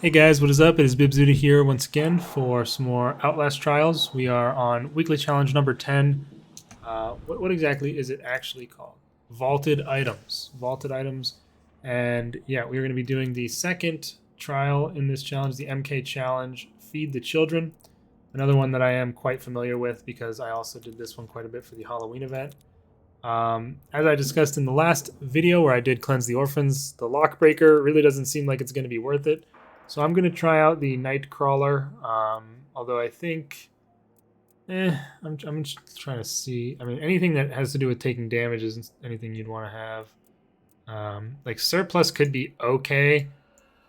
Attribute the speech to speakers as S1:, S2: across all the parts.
S1: Hey guys, what is up? It is Bibzuda here once again for some more Outlast trials. We are on weekly challenge number 10. What exactly is it actually called? Vaulted items. Vaulted items. And yeah, we are going to be doing the second trial in this challenge, the MK challenge, Feed the Children. Another one that I am quite familiar with because I also did this one quite a bit for the Halloween event. As I discussed in the last video where I did cleanse the orphans, the lockbreaker really doesn't seem like it's going to be worth it. So I'm going to try out the Nightcrawler, although I think, I'm just trying to see. I mean, anything that has to do with taking damage isn't anything you'd want to have. Like Surplus could be okay.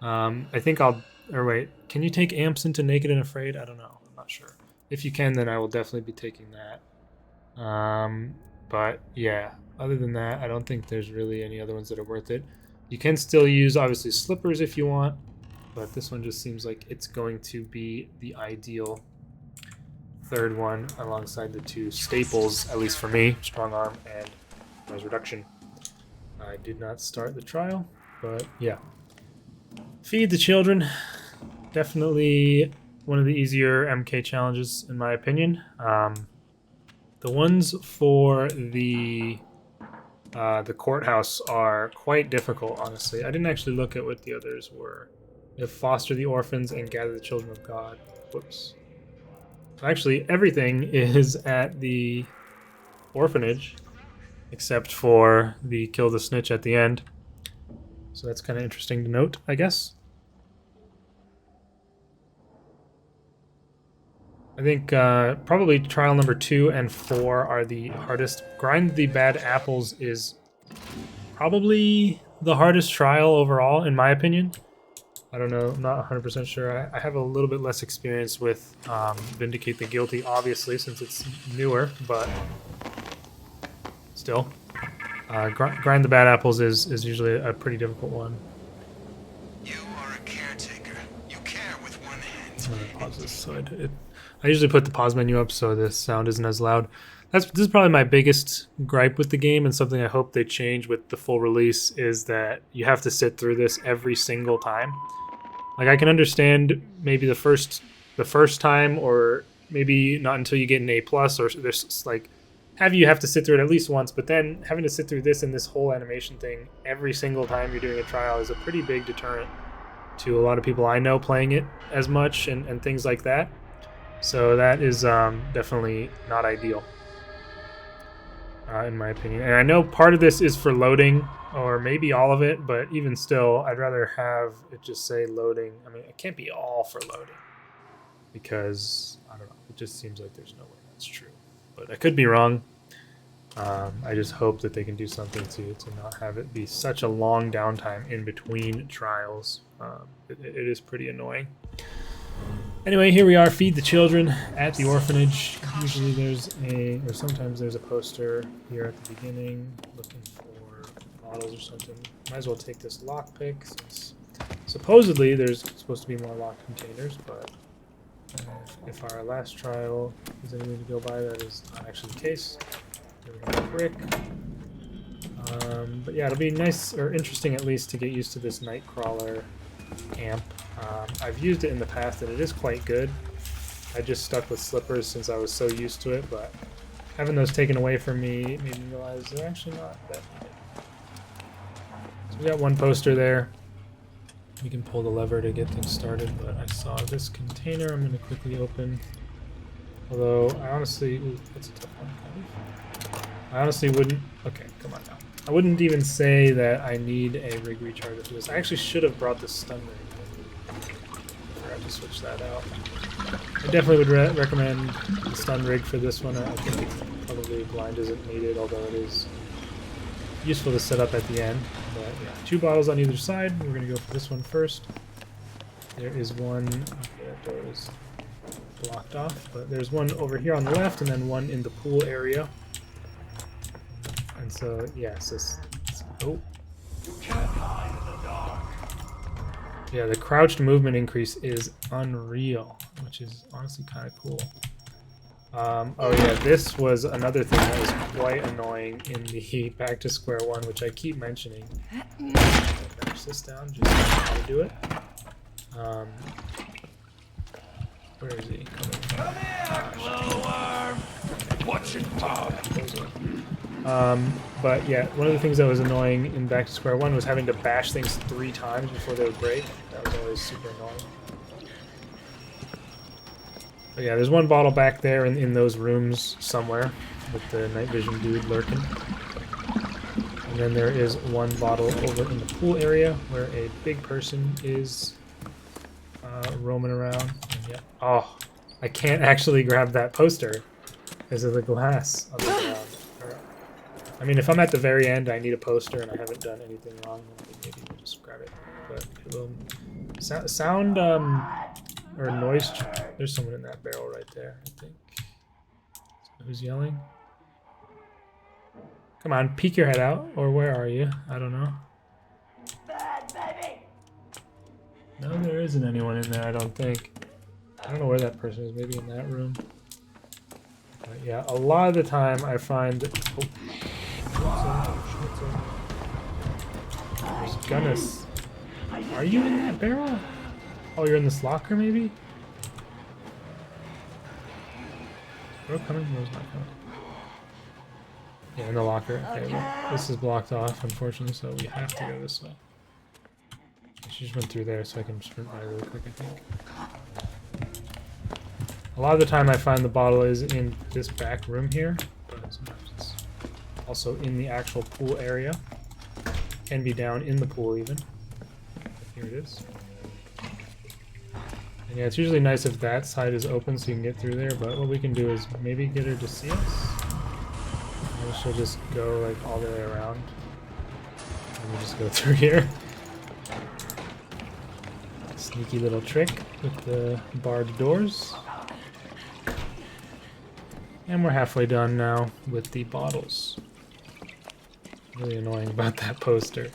S1: I think or wait, can you take amps into Naked and Afraid? I don't know. I'm not sure. If you can, then I will definitely be taking that. But yeah, other than that, I don't think there's really any other ones that are worth it. You can still use, obviously, Slippers if you want. But this one just seems like it's going to be the ideal third one alongside the two staples, at least for me, Strong Arm and Noise Reduction. I did not start the trial, but yeah. Feed the Children. Definitely one of the easier MK challenges, in my opinion. The ones for the courthouse are quite difficult, honestly. I didn't actually look at what the others were. If foster the orphans and gather the children of God. Whoops. Actually, everything is at the orphanage, except for the kill the snitch at the end. So that's kind of interesting to note, I guess. I think probably trial number 2 and 4 are the hardest. Grind the Bad Apples is probably the hardest trial overall, in my opinion. I don't know, I'm not 100% sure. I have a little bit less experience with Vindicate the Guilty, obviously, since it's newer, but still. Grind the Bad Apples is usually a pretty difficult one.
S2: You are a caretaker. You care with one hand.
S1: I'm gonna pause this side. I usually put the pause menu up so the sound isn't as loud. This is probably my biggest gripe with the game, and something I hope they change with the full release is that you have to sit through this every single time. Like, I can understand maybe the first time, or maybe not until you get an A+, or there's like you have to sit through it at least once, but then having to sit through this and this whole animation thing every single time you're doing a trial is a pretty big deterrent to a lot of people I know playing it as much and things like that. So that is definitely not ideal, in my opinion. And I know part of this is for loading, or maybe all of it, but even still, I'd rather have it just say loading. I mean, it can't be all for loading, because, I don't know, it just seems like there's no way that's true. But I could be wrong. I just hope that they can do something to not have it be such a long downtime in between trials. It is pretty annoying. Anyway, here we are, Feed the Children at the orphanage. Usually sometimes there's a poster here at the beginning looking for bottles or something. Might as well take this lockpick, since supposedly there's supposed to be more locked containers, but if our last trial is anything to go by, that is not actually the case. Here we go, brick. But yeah, it'll be nice, or interesting at least, to get used to this Nightcrawler amp. I've used it in the past and it is quite good. I just stuck with Slippers since I was so used to it, but having those taken away from me made me realize they're actually not that needed. So we got one poster there. We can pull the lever to get things started, but I saw this container I'm going to quickly open. Although, I honestly... Ooh, that's a tough one, kind of. I honestly wouldn't... Okay, come on now. I wouldn't even say that I need a rig recharger for this. I actually should have brought the stun rig. I forgot to switch that out. I definitely would recommend the stun rig for this one. I think probably blind isn't needed, although it is useful to set up at the end. But yeah, 2 bottles on either side. We're going to go for this one first. There is one... Okay, that door is blocked off. But there's one over here on the left, and then one in the pool area. And so, yes, oh. Yeah, the crouched movement increase is unreal, which is honestly kind of cool. Oh yeah, this was another thing that was quite annoying in the Back to Square One, which I keep mentioning. Finish this down, just how to do it. Um, where is he coming from?
S3: Watch it pop.
S1: But yeah, one of the things that was annoying in Back to Square One was having to bash things 3 times before they would break. That was always super annoying. But yeah, there's one bottle back there in those rooms somewhere with the night vision dude lurking. And then there is one bottle over in the pool area where a big person is roaming around. And yeah, oh, I can't actually grab that poster because of the glass on the ground. I mean, if I'm at the very end, I need a poster, and I haven't done anything wrong, then maybe we'll just grab it. But it will sound or noise. There's someone in that barrel right there, I think. Who's yelling? Come on, peek your head out, or where are you? I don't know. No, there isn't anyone in there, I don't think. I don't know where that person is. Maybe in that room. But yeah, a lot of the time I find. There's gonna. Are you in that barrel? Oh, you're in this locker, maybe? Bro coming? No, it's not coming. Yeah, in the locker. Okay, well, this is blocked off, unfortunately, so we have to go this way. I should just run through there so I can sprint by really quick, I think. A lot of the time I find the bottle is in this back room here, but sometimes it's also in the actual pool area. Can be down in the pool even. Here it is. And yeah, it's usually nice if that side is open so you can get through there, but what we can do is maybe get her to see us. Maybe she'll just go like all the way around. And we'll just go through here. Sneaky little trick with the barred doors. And we're halfway done now with the bottles. Really annoying about that poster.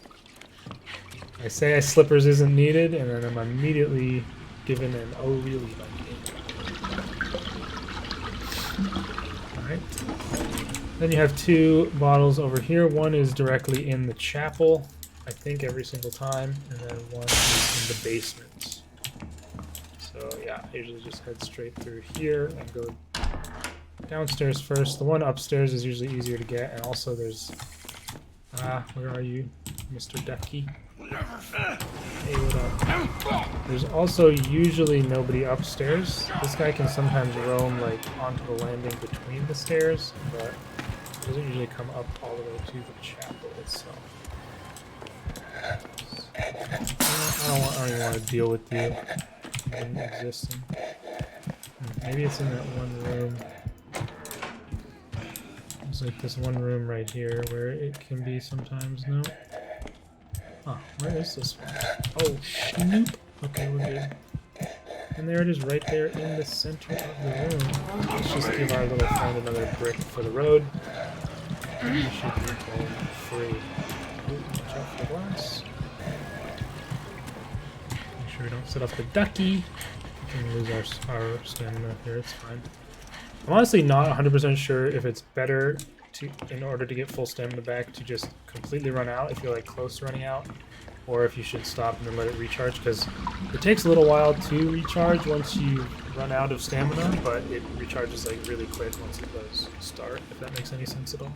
S1: I say slippers isn't needed, and then I'm immediately given an oh really by game. Alright. Then you have 2 bottles over here. One is directly in the chapel, I think every single time, and then one is in the basement. So yeah, I usually just head straight through here and go downstairs first. The one upstairs is usually easier to get, and also there's... where are you, Mr. Ducky? Hey, what up? There's also usually nobody upstairs. This guy can sometimes roam like onto the landing between the stairs, but doesn't usually come up all the way to the chapel itself. I don't even want to deal with you even existing. Maybe it's in that one room. There's like this one room right here where it can be sometimes. No. Oh, where is this one? Oh, nope. Okay, we're good. And there it is right there in the center of the room. Let's just give our little friend another brick for the road. And we should be home free. Ooh, watch out for the glass. Make sure we don't set up the ducky. We can lose our stamina here, it's fine. I'm honestly not 100% sure if it's better to, in order to get full stamina back, to just completely run out if you're like close to running out, or if you should stop and then let it recharge, because it takes a little while to recharge once you run out of stamina, but it recharges like really quick once it does start, if that makes any sense at all.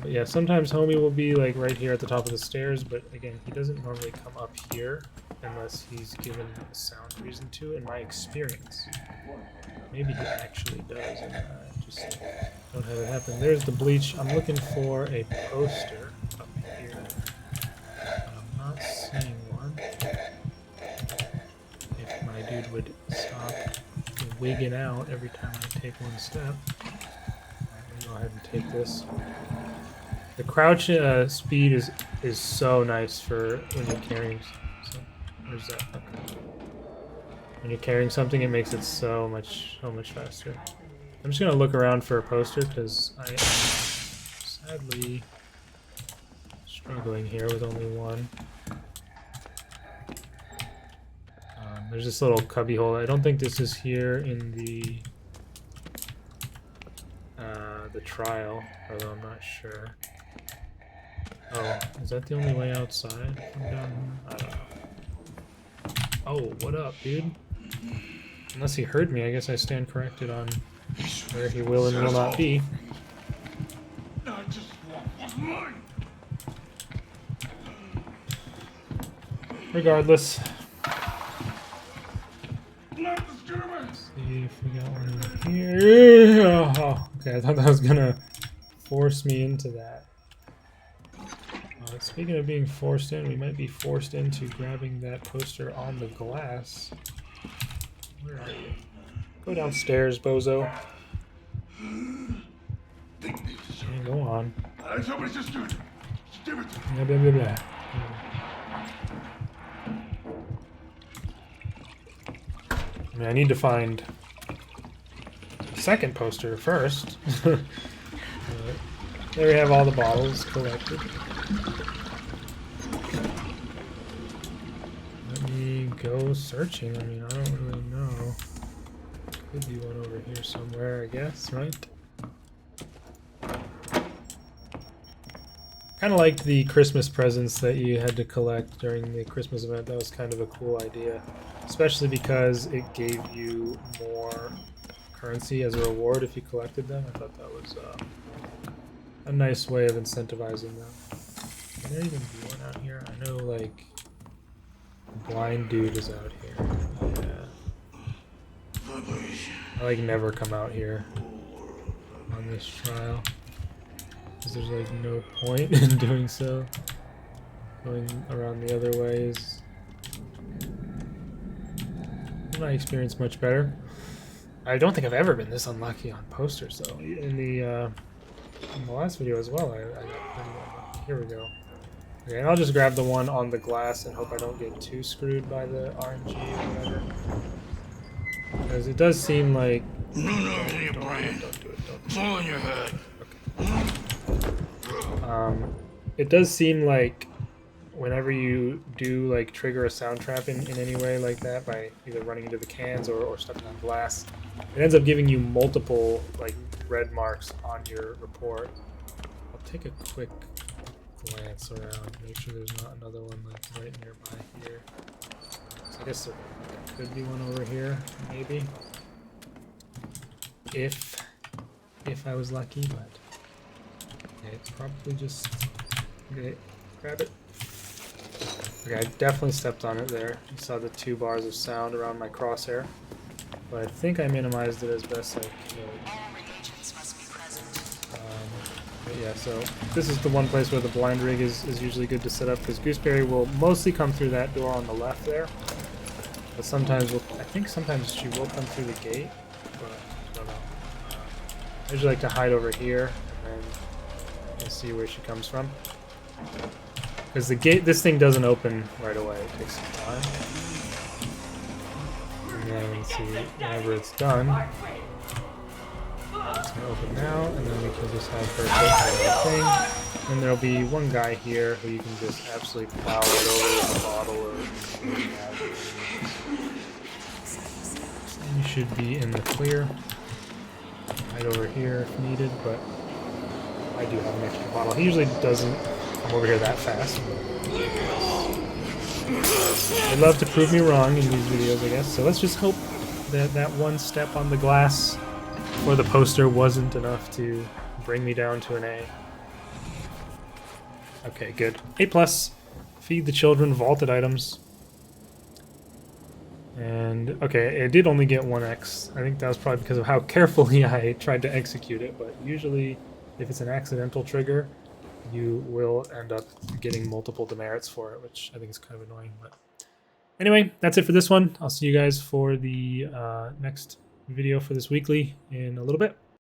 S1: But yeah, sometimes homie will be like right here at the top of the stairs, but again, he doesn't normally come up here unless he's given a sound reason to, in my experience. Maybe he actually does, and I just don't have it happen. There's the bleach. I'm looking for a poster up here, but I'm not seeing one. If my dude would stop wigging out every time I take one step. Let me go ahead and take this. The crouch speed is so nice for when you're carrying. So, where's that? Okay. When you're carrying something, it makes it so much faster. I'm just gonna look around for a poster because I am sadly struggling here with only one. There's this little cubby hole. I don't think this is here in the trial, although I'm not sure. Oh, is that the only way outside from down here? I don't know. Oh, what up, dude? Unless he heard me, I guess I stand corrected on where he will and will not be.
S3: I just want what's mine.
S1: Regardless.
S3: Let us get away.
S1: See if we got one in here. Oh, okay, I thought that was gonna force me into that. Speaking of being forced in, we might be forced into grabbing that poster on the glass. Where are you? Go downstairs, bozo. Yeah, go on.
S3: Somebody just do it. Just give it to me.
S1: Blah, blah, blah, blah. I mean, I need to find the second poster first. There we have all the bottles collected. Let me go searching. I mean, I don't really know. Could be one over here somewhere, I guess, right? Kind of liked the Christmas presents that you had to collect during the Christmas event. That was kind of a cool idea. Especially because it gave you more currency as a reward if you collected them. I thought that was a nice way of incentivizing them. Can there even be one out here? I know, like, the blind dude is out here. Yeah. I, like, never come out here on this trial. Because there's, like, no point in doing so. Going around the other ways. My experience much better. I don't think I've ever been this unlucky on posters, though. In the last video as well, I got pretty unlucky. Here we go. Okay, and I'll just grab the one on the glass and hope I don't get too screwed by the RNG or whatever. Because it does seem like...
S3: No, in your brain.
S1: Don't do it.
S3: It's all in your head.
S1: Okay. It does seem like whenever you do like trigger a sound trap in any way like that by either running into the cans or stepping on glass, it ends up giving you multiple like red marks on your report. I'll take a quick glance around, make sure there's not another one like right nearby here. So I guess there could be one over here, maybe. If I was lucky, but okay, it's probably just okay, grab it. Okay, I definitely stepped on it there. You saw the 2 bars of sound around my crosshair. But I think I minimized it as best I could. But yeah, so this is the one place where the blind rig is usually good to set up, because Gooseberry will mostly come through that door on the left there. But sometimes, I think sometimes she will come through the gate, but I don't know. I usually like to hide over here, and then you'll see where she comes from. Because the gate, this thing doesn't open right away. It takes some time. And then see, whenever it's done, it's gonna open now, and then we can just have her take the thing. And there'll be one guy here who you can just absolutely plow right over with a bottle or and you should be in the clear. Right over here if needed, but I do have an extra bottle. He usually doesn't come over here that fast. I'd love to prove me wrong in these videos, I guess. So let's just hope that that one step on the glass for the poster wasn't enough to bring me down to an A. Okay, good. A+. Feed the children, vaulted items. And, okay, it did only get 1x. I think that was probably because of how carefully I tried to execute it, but usually if it's an accidental trigger, you will end up getting multiple demerits for it, which I think is kind of annoying. But anyway, that's it for this one. I'll see you guys for the next video for this weekly in a little bit.